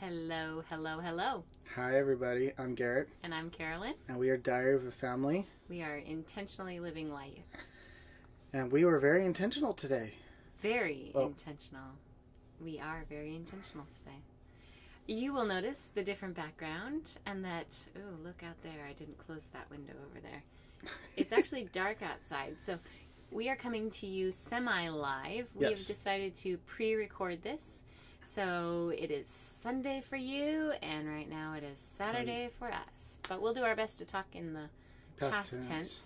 Hello, hello, hello. Hi everybody, I'm Garrett. And I'm Carolyn. And we are Diary of a Family. We are intentionally living life. And we were very intentional today. Very intentional. We are very intentional today. You will notice the different background and that, oh, look out there. I didn't close that window over there. It's actually dark outside. So we are coming to you semi-live. We have decided to pre-record this. So it is Sunday for you, and right now it is Saturday for us. But we'll do our best to talk in the past tense.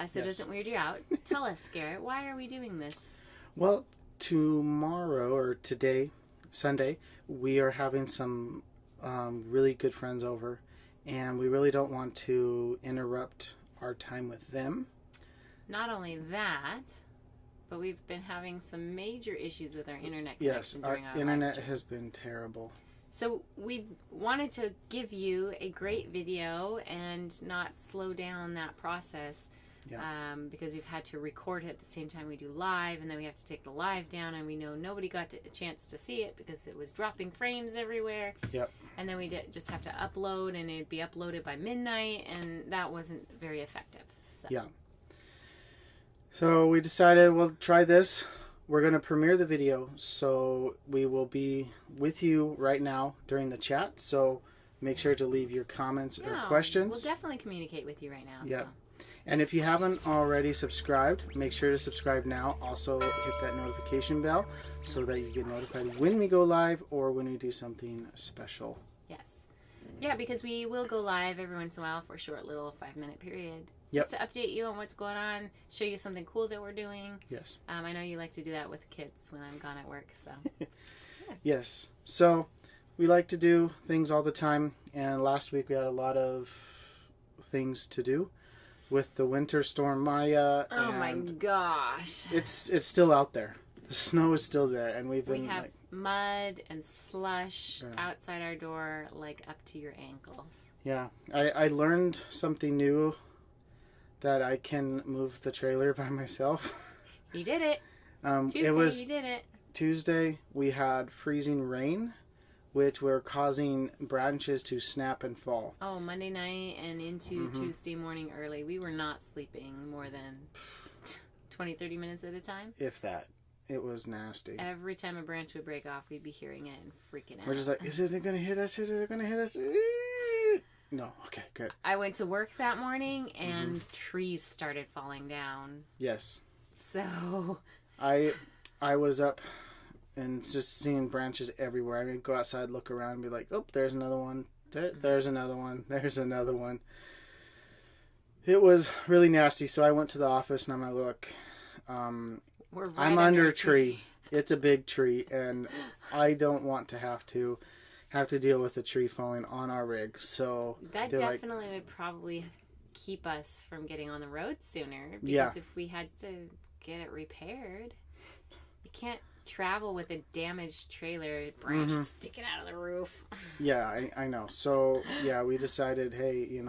So it doesn't weird you out. Tell us, Garrett, why are we doing this? Well, tomorrow, or today, Sunday, we are having some really good friends over, and we really don't want to interrupt our time with them. Not only that, but we've been having some major issues with our internet Yes, connection during our internet has been terrible. So we wanted to give you a great video and not slow down that process because we've had to record it at the same time we do live, and then we have to take the live down, and we know nobody got a chance to see it because it was dropping frames everywhere. Yep. And then we just have to upload, and it'd be uploaded by midnight, and that wasn't very effective. So. Yeah. So we decided we'll try this. We're going to premiere the video, so we will be with you right now during the chat. So make sure to leave your comments or questions. We'll definitely communicate with you right now. Yeah. So. And if you haven't already subscribed, make sure to subscribe now. Also hit that notification bell so that you get notified when we go live or when we do something special. Yes. Yeah, because we will go live every once in a while for a short little 5-minute period. Just to update you on what's going on, show you something cool that we're doing. Yes. I know you like to do that with kids when I'm gone at work, so. Yes. So we like to do things all the time, and last week we had a lot of things to do with the winter storm Maya. Oh my gosh. It's still out there. The snow is still there, and we have mud and slush outside our door, like up to your ankles. Yeah. I learned something new. That I can move the trailer by myself. You did it. You did it. Tuesday, we had freezing rain, which were causing branches to snap and fall. Oh, Monday night and into Tuesday morning early. We were not sleeping more than 20, 30 minutes at a time. If that. It was nasty. Every time a branch would break off, we'd be hearing it and freaking out. We're just like, is it going to hit us? Is it going to hit us? No. Okay, good. I went to work that morning and trees started falling down. Yes. So I was up and just seeing branches everywhere. I mean, go outside, look around, and be like, oh, there's another one. There's another one. There's another one. It was really nasty. So I went to the office and I'm like, look, I'm under a tree. It's a big tree, and I don't want to have to deal with a tree falling on our rig. So that definitely would probably keep us from getting on the road sooner, because if we had to get it repaired, you can't travel with a damaged trailer, branch sticking out of the roof. Yeah, I know. So we decided, hey,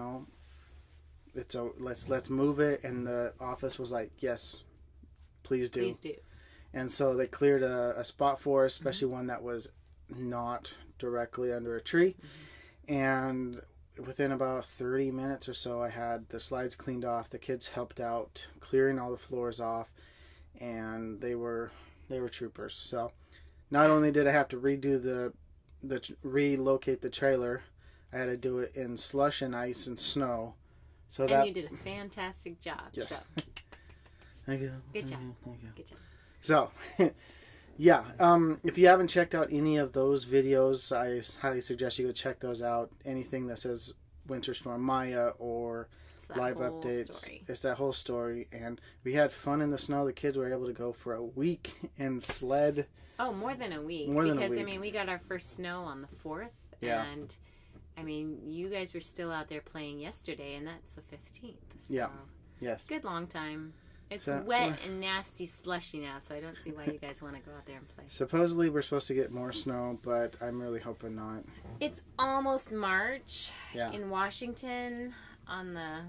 let's move it, and the office was like, yes, please do. And so they cleared a spot for us, especially one that was not directly under a tree, and within about 30 minutes or so I had the slides cleaned off. The kids helped out clearing all the floors off, and they were troopers. So not only did I have to relocate the trailer, I had to do it in slush and ice and snow. So you did a fantastic job. Yes. So. Thank you. Good job. Thank you. Good job. So if you haven't checked out any of those videos, I highly suggest you go check those out. Anything that says Winter Storm Maya or live updates. It's that whole story. And we had fun in the snow. The kids were able to go for a week and sled. Oh, more than a week. Because, we got our first snow on the 4th. Yeah. And, you guys were still out there playing yesterday, and that's the 15th. So yeah. Yes. Good long time. It's wet and nasty slushy now, so I don't see why you guys want to go out there and play. Supposedly we're supposed to get more snow, but I'm really hoping not. It's almost March in Washington on the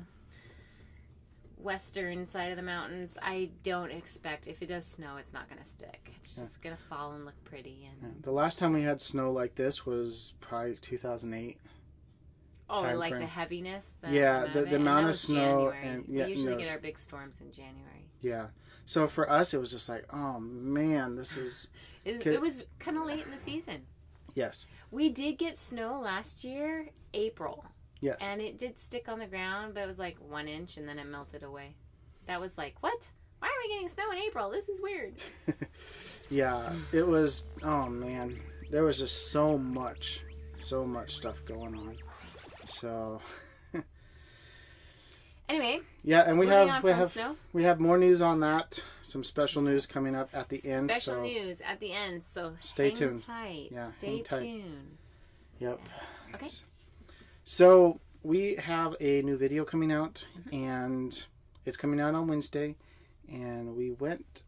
western side of the mountains, I don't expect, if it does snow, it's not going to stick. It's just going to fall and look pretty. And The last time we had snow like this was probably 2008. Oh, like frame. The heaviness? The amount of snow. January. And we usually get our big storms in January. Yeah. So for us, it was just like, oh man, this is... It was kind of late in the season. Yes. We did get snow last year, April. Yes. And it did stick on the ground, but it was like 1 inch and then it melted away. That was like, what? Why are we getting snow in April? This is weird. Yeah, it was, oh man, there was just so much stuff going on. So, anyway. Yeah, and we have more news on that. Some special news coming up at the end. Special news at the end. So stay tuned. Tight. Yeah, stay tuned. Yep. Yeah. Okay. So we have a new video coming out, and it's coming out on Wednesday. And we went.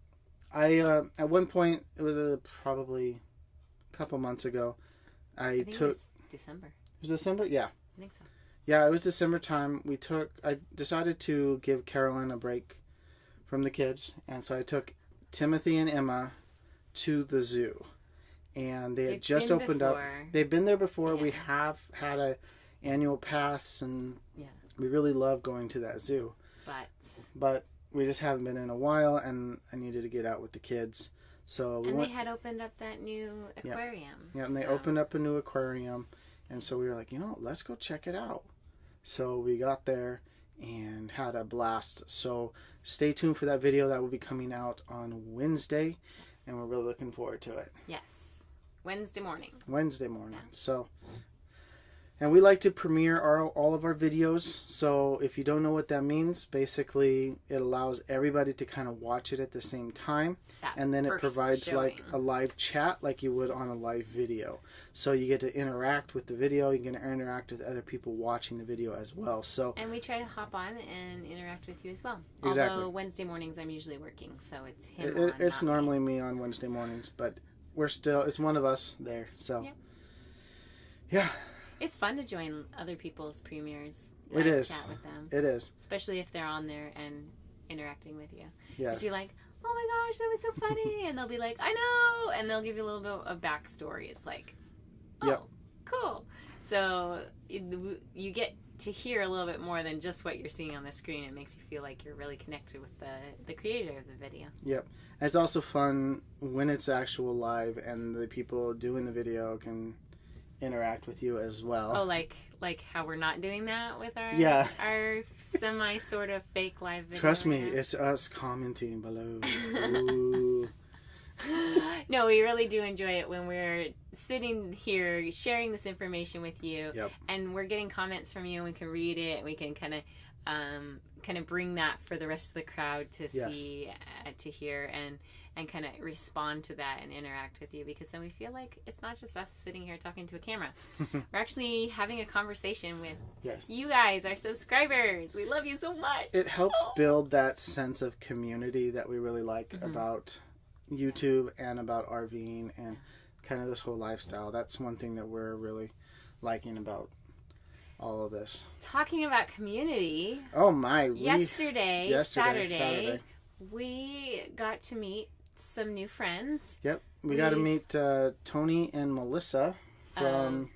At one point, it was probably a couple months ago. I took. It was December. It was December? Yeah. I think so. Yeah, it was December time. I decided to give Carolyn a break from the kids, and so I took Timothy and Emma to the zoo. And they had just opened up. They've been there before. Yeah. We have had a annual pass, and we really love going to that zoo. But we just haven't been in a while, and I needed to get out with the kids. So they had opened up that new aquarium. Yeah, and they opened up a new aquarium. And so we were like, let's go check it out. So we got there and had a blast. So stay tuned for that video. That will be coming out on Wednesday. And we're really looking forward to it. Yes. Wednesday morning. Yeah. So, and we like to premiere all of our videos. So if you don't know what that means, basically it allows everybody to kind of watch it at the same time. And then it provides showing. Like a live chat like you would on a live video. So you get to interact with the video. You can interact with other people watching the video as well. So and we try to hop on and interact with you as well. Exactly. Although Wednesday mornings I'm usually working, so it's him. It's normally me on Wednesday mornings, but it's one of us there. So yeah. It's fun to join other people's premieres. It is. Chat with them. It is. Especially if they're on there and interacting with you. Yeah. Because you're like, oh my gosh, that was so funny. And they'll be like, I know. And they'll give you a little bit of backstory. It's like, oh, cool. So you get to hear a little bit more than just what you're seeing on the screen. It makes you feel like you're really connected with the creator of the video. Yep. And it's also fun when it's actual live and the people doing the video can interact with you as well. Oh, like how we're not doing that with our semi sort of fake live video. Trust me, it's us commenting below. Ooh. No, we really do enjoy it when we're sitting here sharing this information with you, and we're getting comments from you, and we can read it, and we can kind of bring that for the rest of the crowd to see, to hear, and kind of respond to that and interact with you, because then we feel like it's not just us sitting here talking to a camera. We're actually having a conversation with you guys, our subscribers. We love you so much. It helps build that sense of community that we really like about YouTube and about RVing and kind of this whole lifestyle. That's one thing that we're really liking about all of this. Talking about community. Oh my. Yesterday, Saturday, we got to meet some new friends. Yep. We got to meet Tony and Melissa from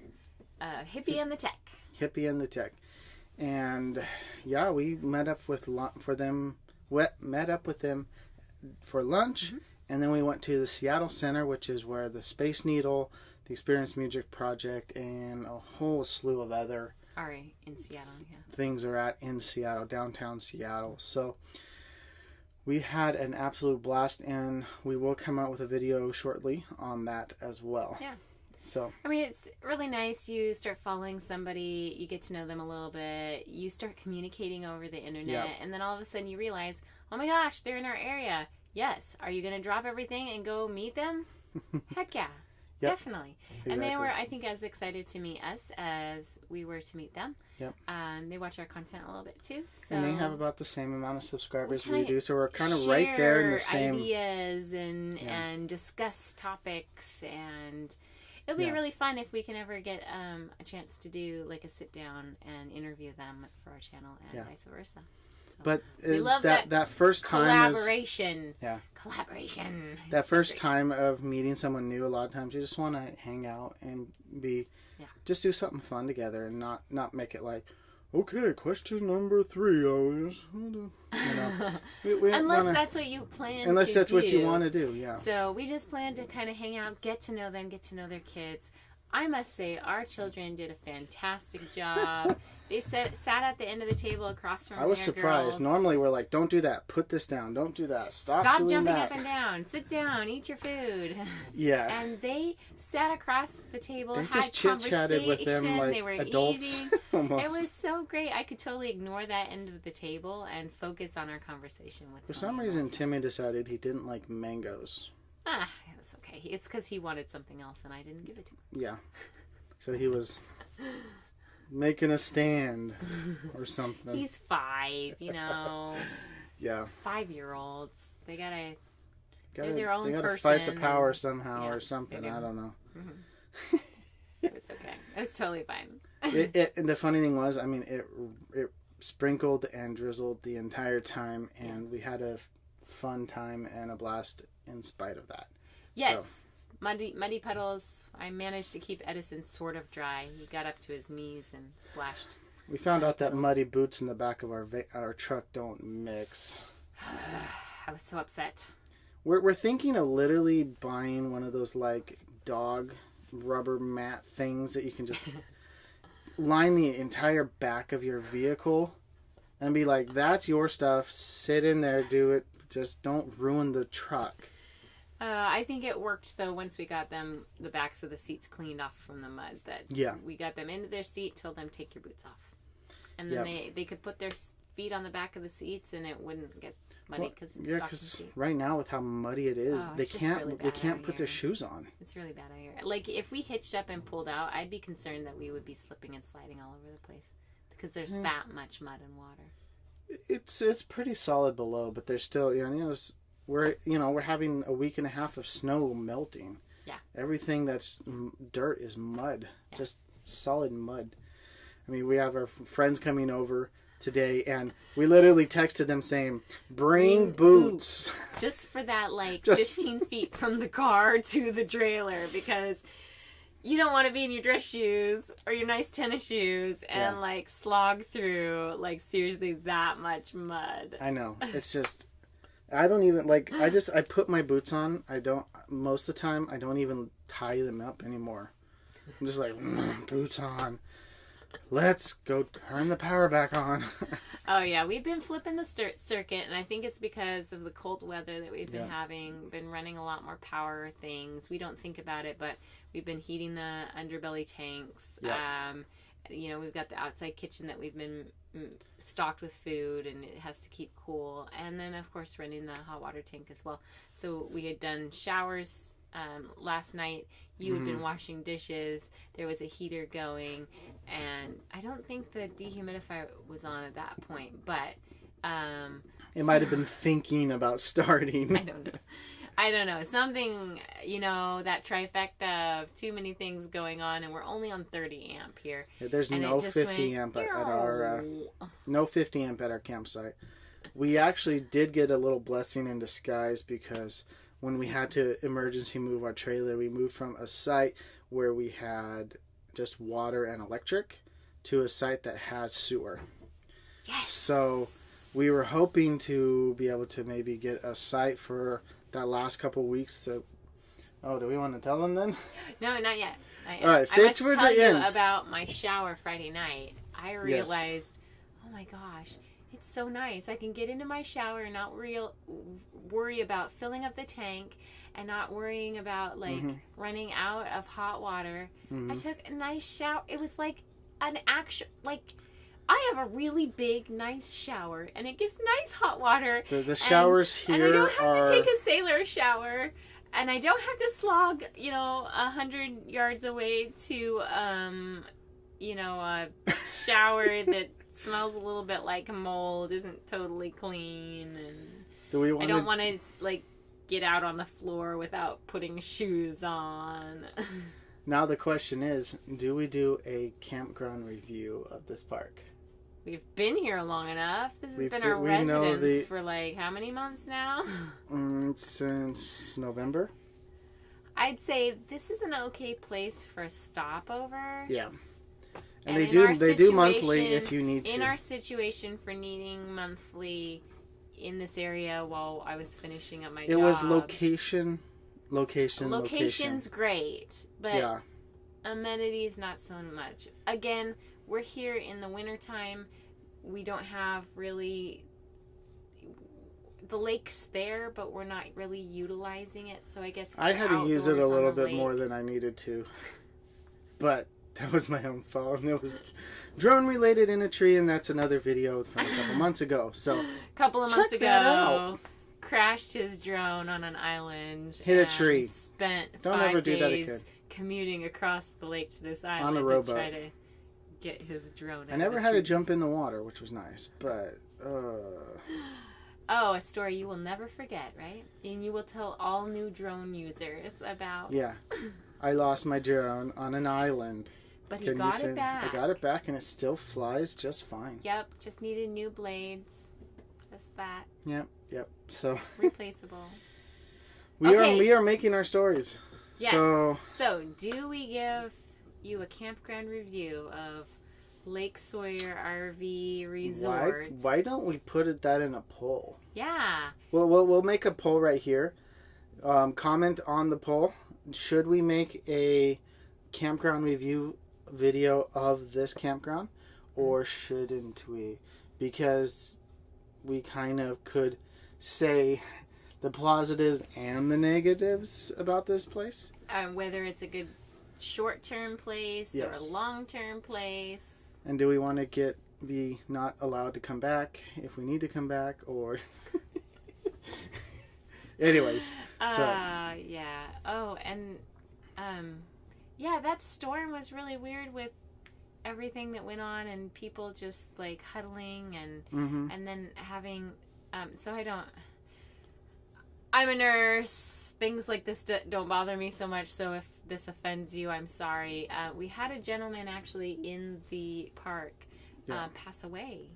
Hippie and the Tech. Hippie and the Tech. And yeah, we met up with them for lunch. And then we went to the Seattle Center, which is where the Space Needle, the Experience Music Project, and a whole slew of other in Seattle, things are at in Seattle, downtown Seattle. So we had an absolute blast, and we will come out with a video shortly on that as well. Yeah. So I mean, it's really nice. You start following somebody, you get to know them a little bit, you start communicating over the internet, and then all of a sudden you realize, oh my gosh, they're in our area. Yes. Are you going to drop everything and go meet them? Heck yeah. Definitely. Exactly. And they were, I think, as excited to meet us as we were to meet them. Yep. They watch our content a little bit too. So and they have about the same amount of subscribers we do, so we're kind of right there in the same ideas and discuss topics, and it'll be really fun if we can ever get a chance to do like a sit down and interview them for our channel and vice versa. So But we love that first time collaboration. Yeah. Collaboration. That first time of meeting someone new, a lot of times you just want to hang out and just do something fun together and not make it like, okay, question number 3 always. Unless that's what you plan Unless to that's do. what you want to do, yeah. So we just plan to kind of hang out, get to know them, get to know their kids. I must say, our children did a fantastic job. They sat at the end of the table across from I was their surprised. girls. Normally we're like, don't do that. Put this down. Don't do that. Stop doing jumping that. up and down. Sit down. Eat your food. Yeah. And they sat across the table, They had just chit-chatted with them like they were adults. Eating. Almost. It was so great. I could totally ignore that end of the table and focus on our conversation with For some reason, Timmy decided he didn't like mangoes. It was okay. It's because he wanted something else and I didn't give it to him. Yeah. So he was making a stand or something. He's 5, you know. Yeah. 5-year-olds. They're their own they gotta person. fight the power somehow or something. Do. I don't know. Mm-hmm. It was okay. It was totally fine. And the funny thing was, I mean, it sprinkled and drizzled the entire time, and we had a fun time and a blast in spite of that. Yes. So. Muddy puddles. I managed to keep Edison sort of dry. He got up to his knees and splashed. We found out that muddy boots in the back of our truck don't mix. I was so upset. We're thinking of literally buying one of those like dog rubber mat things that you can just line the entire back of your vehicle and be like, that's your stuff. Sit in there, do it. Just don't ruin the truck. I think it worked though once we got them the backs of the seats cleaned off from the mud. We got them into their seat, told them take your boots off, and then they could put their feet on the back of the seats and it wouldn't get muddy because it's stuck in the seat. Right now with how muddy it is, they can't put their shoes on. It's really bad out here. Like if we hitched up and pulled out, I'd be concerned that we would be slipping and sliding all over the place because there's that much mud and water. It's pretty solid below, but there's still we're having a week and a half of snow melting. Yeah. Everything that's dirt is mud. Yeah. Just solid mud. I mean, we have our friends coming over today, and we literally texted them saying, bring boots. Just for that, 15 feet from the car to the trailer, because you don't want to be in your dress shoes or your nice tennis shoes and, slog through, seriously, that much mud. I know. It's just... I don't even, I put my boots on. Most of the time, I don't even tie them up anymore. I'm just like, boots on. Let's go turn the power back on. Oh, yeah. We've been flipping the circuit, and I think it's because of the cold weather that we've been having. Been running a lot more power things. We don't think about it, but we've been heating the underbelly tanks. Yeah. We've got the outside kitchen that we've been stocked with food, and it has to keep cool. And then, of course, running the hot water tank as well. So we had done showers last night. You had been washing dishes. There was a heater going, and I don't think the dehumidifier was on at that point, but it might have been thinking about starting. I don't know. Something, that trifecta of too many things going on, and we're only on 30 amp here. Yeah, there's no 50 amp at our no 50 amp at our campsite. We actually did get a little blessing in disguise, because when we had to emergency move our trailer, we moved from a site where we had just water and electric to a site that has sewer. Yes. So we were hoping to be able to maybe get a site for that last couple weeks. Do we want to tell them then? No, not yet. All right, stay towards the end. I must tell you about my shower Friday night. I realized, oh my gosh, it's so nice. I can get into my shower and not worry about filling up the tank and not worrying about running out of hot water. I took a nice shower. It was like an actual, I have a really big, nice shower, and it gives nice hot water. The showers here are... And I don't have to take a sailor shower, and I don't have to slog, 100 yards away to, a shower that smells a little bit like mold, isn't totally clean, and I don't want to, get out on the floor without putting shoes on. Now the question is, do we do a campground review of this park? We've been here long enough. This has been our we know residence for like how many months now? Since November. I'd say this is an okay place for a stopover. Yeah. And And they do monthly if you need to. In our situation for needing monthly in this area while I was finishing up my job. It was location. Location's great, but yeah. amenities not so much. Again, we're here in the wintertime. We don't have really... The lake's there, but we're not really utilizing it, so I guess... I had to use it a little bit more than I needed to. But that was my own fault. And it was drone related in a tree, and that's another video from a couple months ago. So a couple of months that out. ago, crashed his drone on an island. Hit a tree. Spent Don't 5 ever do that days again. Commuting across the lake to this island on a to rowboat. try to get his drone. I never had to jump in the water, which was nice, but. Oh, a story you will never forget, right? And you will tell all new drone users about. Yeah. I lost my drone on an island. But he got it back. I got it back, and it still flies just fine. Yep, just needed new blades. Just that. Yep. So. Replaceable. We are making our stories. Yes. So, do we give you a campground review of Lake Sawyer RV Resort? Why don't we put that in a poll? Yeah. Well, we'll make a poll right here. Comment on the poll. Should we make a campground review video of this campground, or shouldn't we? Because we kind of could say the positives and the negatives about this place. Whether it's a good short-term place or a long-term place. And do we want to be not allowed to come back if we need to come back, or... Anyways. Yeah. Oh, and... yeah, that storm was really weird with everything that went on and people just, like, huddling and then having... I'm a nurse. Things like this don't bother me so much, so if this offends you, I'm sorry. We had a gentleman actually in the park pass away.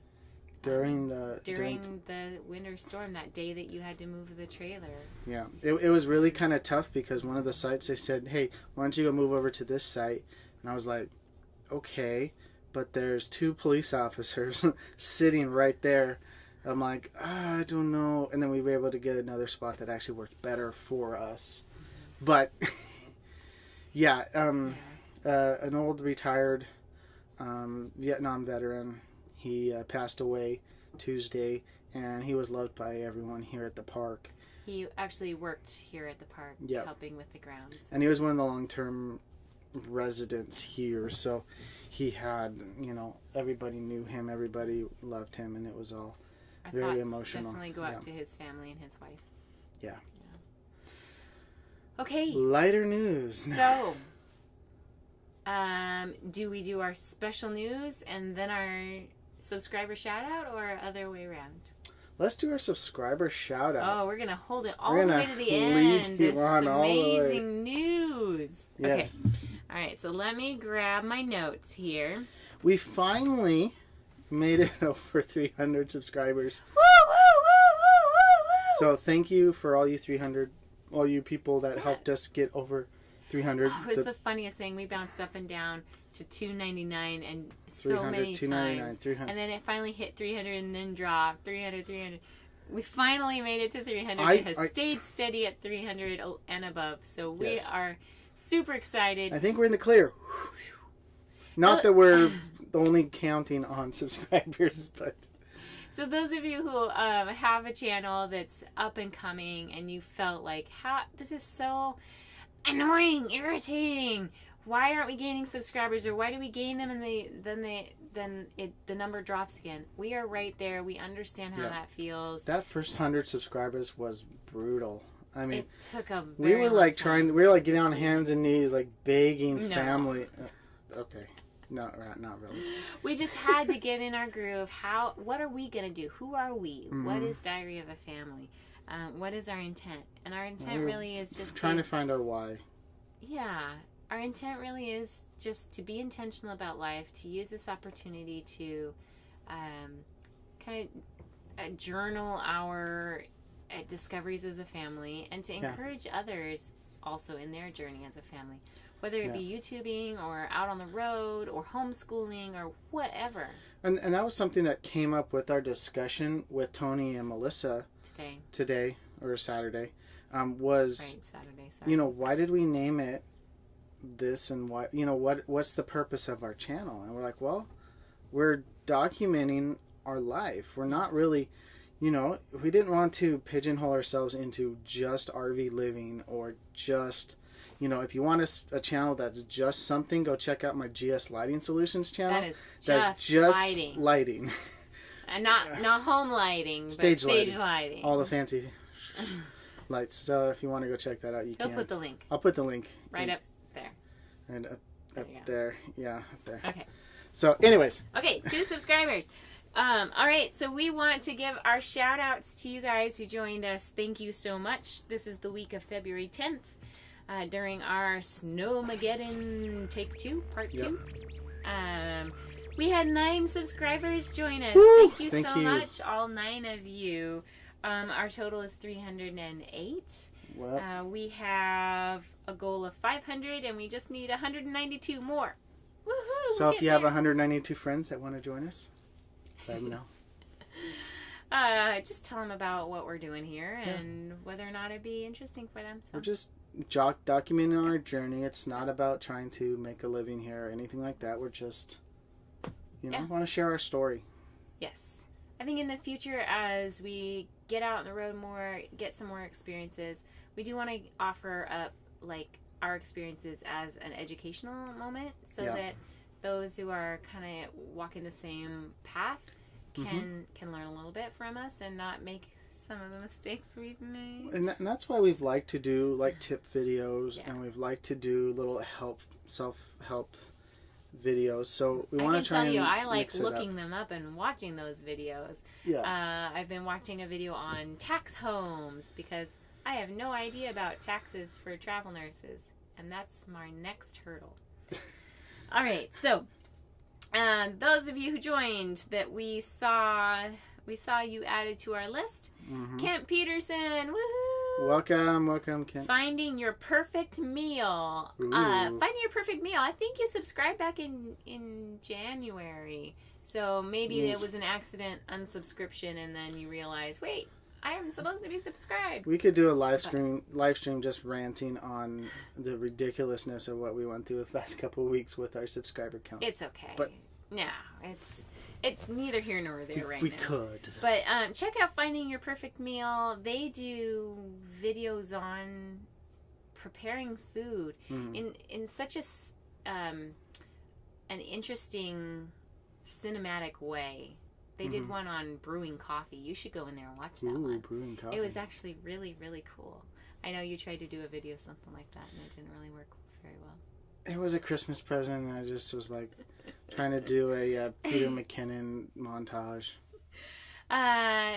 During the winter storm, that day that you had to move the trailer. Yeah. It was really kind of tough because one of the sites, they said, hey, why don't you go move over to this site? And I was like, okay, but there's 2 police officers sitting right there. I'm like, I don't know. And then we were able to get another spot that actually worked better for us. But, an old retired Vietnam veteran, he passed away Tuesday, and he was loved by everyone here at the park. He actually worked here at the park, helping with the grounds. And he was one of the long-term residents here, so he had, everybody knew him, everybody loved him, and it was all... very emotional. Definitely go out to his family and his wife. Yeah. Okay. Lighter news. So, do we do our special news and then our subscriber shout out, or other way around? Let's do our subscriber shout out. Oh, we're gonna hold it all the way to the end. This amazing news. Yes. Okay. All right. So let me grab my notes here. We finally made it over 300 subscribers. Woo, woo, woo, woo, woo, woo. So thank you for all you people that helped us get over 300. Oh, it was the funniest thing. We bounced up and down to 299 and so 300, many 299, times. 300. And then it finally hit 300 and then dropped. 300. We finally made it to 300. It has stayed steady at 300 and above. So we are super excited. I think we're in the clear. Not that we're only counting on subscribers, but... So those of you who have a channel that's up and coming and you felt like, this is so annoying, irritating. Why aren't we gaining subscribers, or why do we gain them and then the number drops again? We are right there. We understand how that feels. That first 100 subscribers was brutal. I mean, it took a very we were like we were like getting on hands and knees, like begging family. Okay. No, not really. We just had to get in our groove. What are we going to do? Who are we? Mm-hmm. What is Diary of a Family? What is our intent? And our intent really is just trying to find our why. Yeah. Our intent really is just to be intentional about life, to use this opportunity to kind of journal our discoveries as a family, and to encourage others also in their journey as a family, whether it be YouTubing or out on the road or homeschooling or whatever. And that was something that came up with our discussion with Tony and Melissa today or Saturday. Was Saturday. Sorry. You know, why did we name it this, and why? You know, what's the purpose of our channel? And we're like, well, we're documenting our life. We're not really, you know, we didn't want to pigeonhole ourselves into just RV living or just, you know, if you want a channel that's just something, go check out my GS Lighting Solutions channel. That's just lighting. And not home lighting, but stage lighting. All the fancy lights. So if you want to go check that out, you can. I'll put the link. I'll put the link. Right up there. And up there. Yeah, up there. Okay. So anyways. Okay, 2 subscribers. All right, so we want to give our shout outs to you guys who joined us. Thank you so much. This is the week of February 10th during our Snowmageddon Take 2, Part 2. We had 9 subscribers join us. Woo! Thank you so much, all 9 of you. Our total is 308. Well, we have a goal of 500, and we just need 192 more. Woohoo! So if you have 192 friends that want to join us, let me know. Just tell them about what we're doing here and whether or not it'd be interesting for them. So. We're just documenting our journey. It's not about trying to make a living here or anything like that. We're just, you know, want to share our story. Yes. I think in the future, as we get out on the road more, get some more experiences, we do want to offer up like our experiences as an educational moment so that those who are kind of walking the same path can learn a little bit from us and not make some of the mistakes we've made. And that's why we've liked to do like tip videos and we've liked to do little self-help videos. So we want to try and I like looking them up and watching those videos. Yeah. I've been watching a video on tax homes because I have no idea about taxes for travel nurses, and that's my next hurdle. All right, so those of you who joined that we saw you added to our list. Kent Peterson, woohoo! Welcome, Kent. Finding your perfect meal. Finding your perfect meal. I think you subscribed back in January, so maybe it was an accident unsubscription, and then you realize, wait, I am supposed to be subscribed. We could do a live stream just ranting on the ridiculousness of what we went through the past couple of weeks with our subscriber count. It's okay. But no, it's neither here nor there right now. We could. But check out Finding Your Perfect Meal. They do videos on preparing food in such an interesting cinematic way. They did one on brewing coffee. You should go in there and watch that one. Brewing coffee. It was actually really, really cool. I know you tried to do a video something like that, and it didn't really work very well. It was a Christmas present, and I just was like trying to do a Peter McKinnon montage.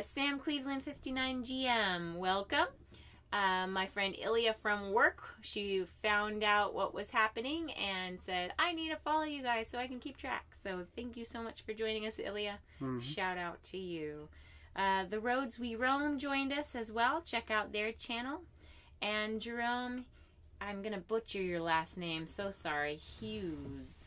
Sam Cleveland 59 GM, welcome. My friend Ilya from work, she found out what was happening and said, I need to follow you guys so I can keep track. So thank you so much for joining us, Ilya. Shout out to you. The Roads We Roam joined us as well. Check out their channel. And Jerome, I'm going to butcher your last name. So sorry. Hughes.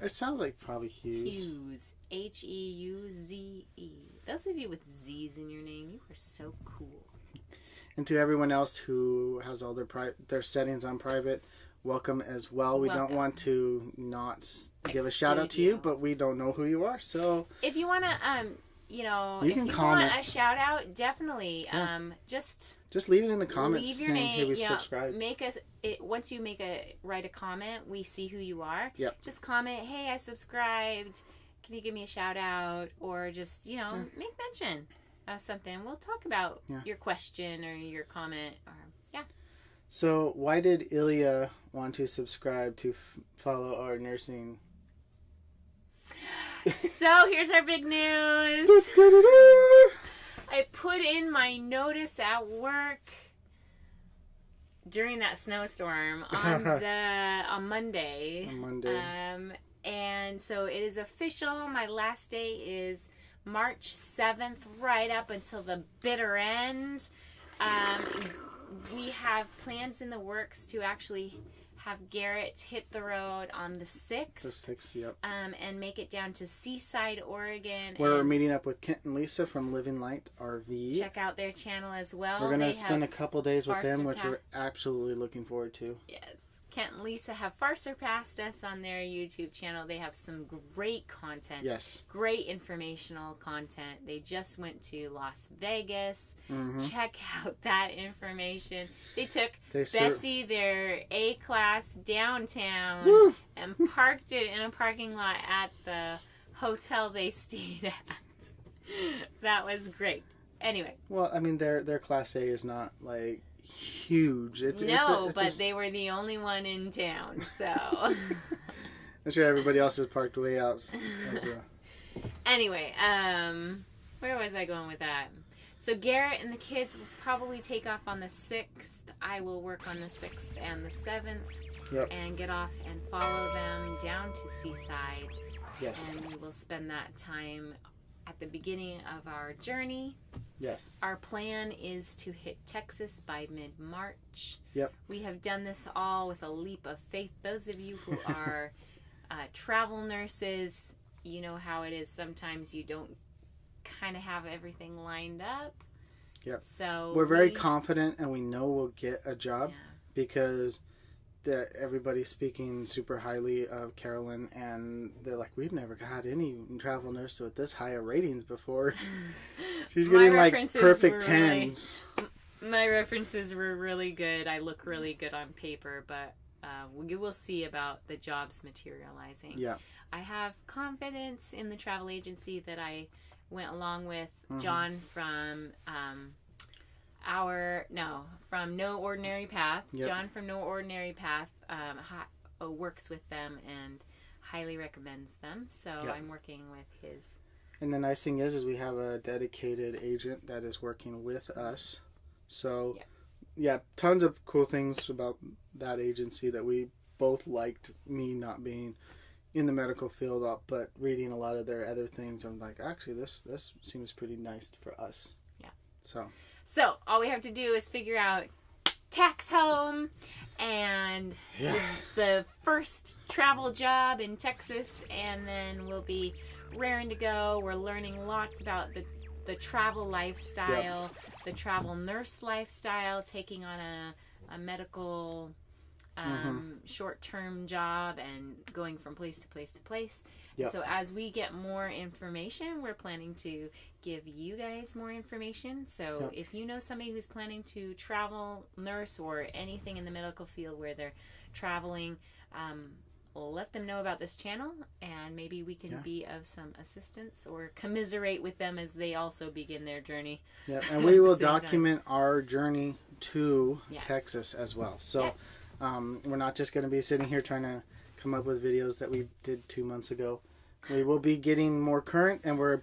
It sounds like probably Hughes. Hughes. H-E-U-Z-E. Those of you with Z's in your name, you are so cool. And to everyone else who has all their settings on private, welcome as well. We don't want to not give a shout out to you, but we don't know who you are. So if you want to, you can comment. Want a shout out, definitely. Yeah. Just leave it in the comments. Leave your name. Hey, we subscribed. Once you write a comment, we see who you are. Yep. Just comment, hey, I subscribed. Can you give me a shout out? Or just make mention of something. We'll talk about your question or your comment or So why did Ilya want to subscribe to follow our nursing? So here's our big news. I put in my notice at work during that snowstorm on Monday. On Monday. And so it is official. My last day is March 7th, right up until the bitter end. We have plans in the works to actually have Garrett hit the road on the 6th. The 6th, yep. And make it down to Seaside, Oregon. Where we're meeting up with Kent and Lisa from Living Light RV. Check out their channel as well. We're going to spend a couple days with them, which we're absolutely looking forward to. Yes. Kent and Lisa have far surpassed us on their YouTube channel. They have some great content. Yes. Great informational content. They just went to Las Vegas. Mm-hmm. Check out that information. They took Bessie, their A-Class, downtown. Woo! And parked it in a parking lot at the hotel they stayed at. That was great. Anyway. Well, I mean, their Class A is not, like, huge. It's but just... they were the only one in town, so. I'm sure everybody else is parked way out. Anyway, where was I going with that? So Garrett and the kids will probably take off on the 6th. I will work on the 6th and the 7th. Yep. And get off and follow them down to Seaside. Yes. And we will spend that time at the beginning of our journey. Yes. Our plan is to hit Texas by mid-March. Yep. We have done this all with a leap of faith. Those of you who are travel nurses, you know how it is. Sometimes you don't kind of have everything lined up. Yep. So we're very confident, and we know we'll get a job because everybody's speaking super highly of Carolyn, and they're like, we've never got any travel nurse with this high of ratings before. She's getting like perfect 10s. My references were really good. I look really good on paper, but you will see about the jobs materializing. Yeah. I have confidence in the travel agency that I went along with. John from from No Ordinary Path. Yep. John from No Ordinary Path works with them and highly recommends them. So I'm working with his. And the nice thing is we have a dedicated agent that is working with us. So, tons of cool things about that agency that we both liked. Me not being in the medical field, but reading a lot of their other things, I'm like, actually, this seems pretty nice for us. Yeah. So all we have to do is figure out tax home and the first travel job in Texas, and then we'll be raring to go. We're learning lots about the travel lifestyle, the travel nurse lifestyle, taking on a medical short-term job and going from place to place to place. Yep. So as we get more information, we're planning to give you guys more information. So if you know somebody who's planning to travel nurse or anything in the medical field where they're traveling, let them know about this channel, and maybe we can be of some assistance or commiserate with them as they also begin their journey. Yeah, and we will document our journey to Texas as well. So we're not just going to be sitting here trying to come up with videos that we did 2 months ago. We will be getting more current, and we're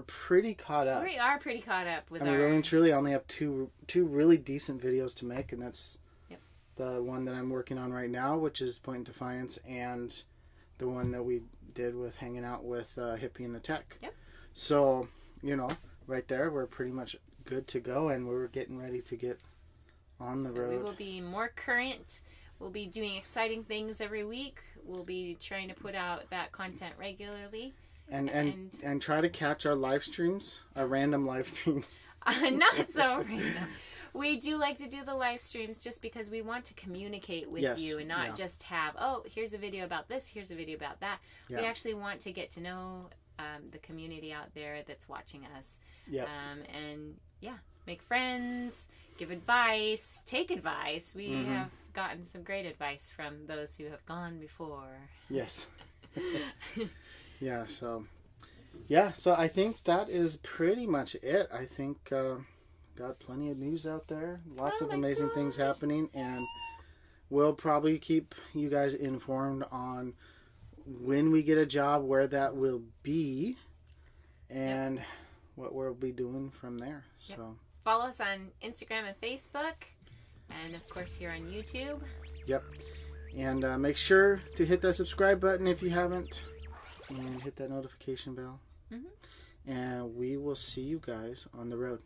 pretty caught up. We are pretty caught up with we really and truly only have two really decent videos to make, and that's the one that I'm working on right now, which is Point Defiance, and the one that we did with hanging out with Hippie and the Tech. Yep. So, right there, we're pretty much good to go, and we're getting ready to get on the road. We will be more current. We'll be doing exciting things every week. We'll be trying to put out that content regularly. And try to catch our live streams, our random live streams. Not so random. We do like to do the live streams just because we want to communicate with you and not just have, here's a video about this, here's a video about that. Yeah. We actually want to get to know the community out there that's watching us. Yep. Make friends, give advice, take advice. We have gotten some great advice from those who have gone before. Yes. So I think that is pretty much it. I think got plenty of news out there, lots of amazing things happening, and we'll probably keep you guys informed on when we get a job, where that will be, and what we'll be doing from there. So follow us on Instagram and Facebook, and of course here on YouTube. Yep. And make sure to hit that subscribe button if you haven't, and hit that notification bell. And will see you guys on the road.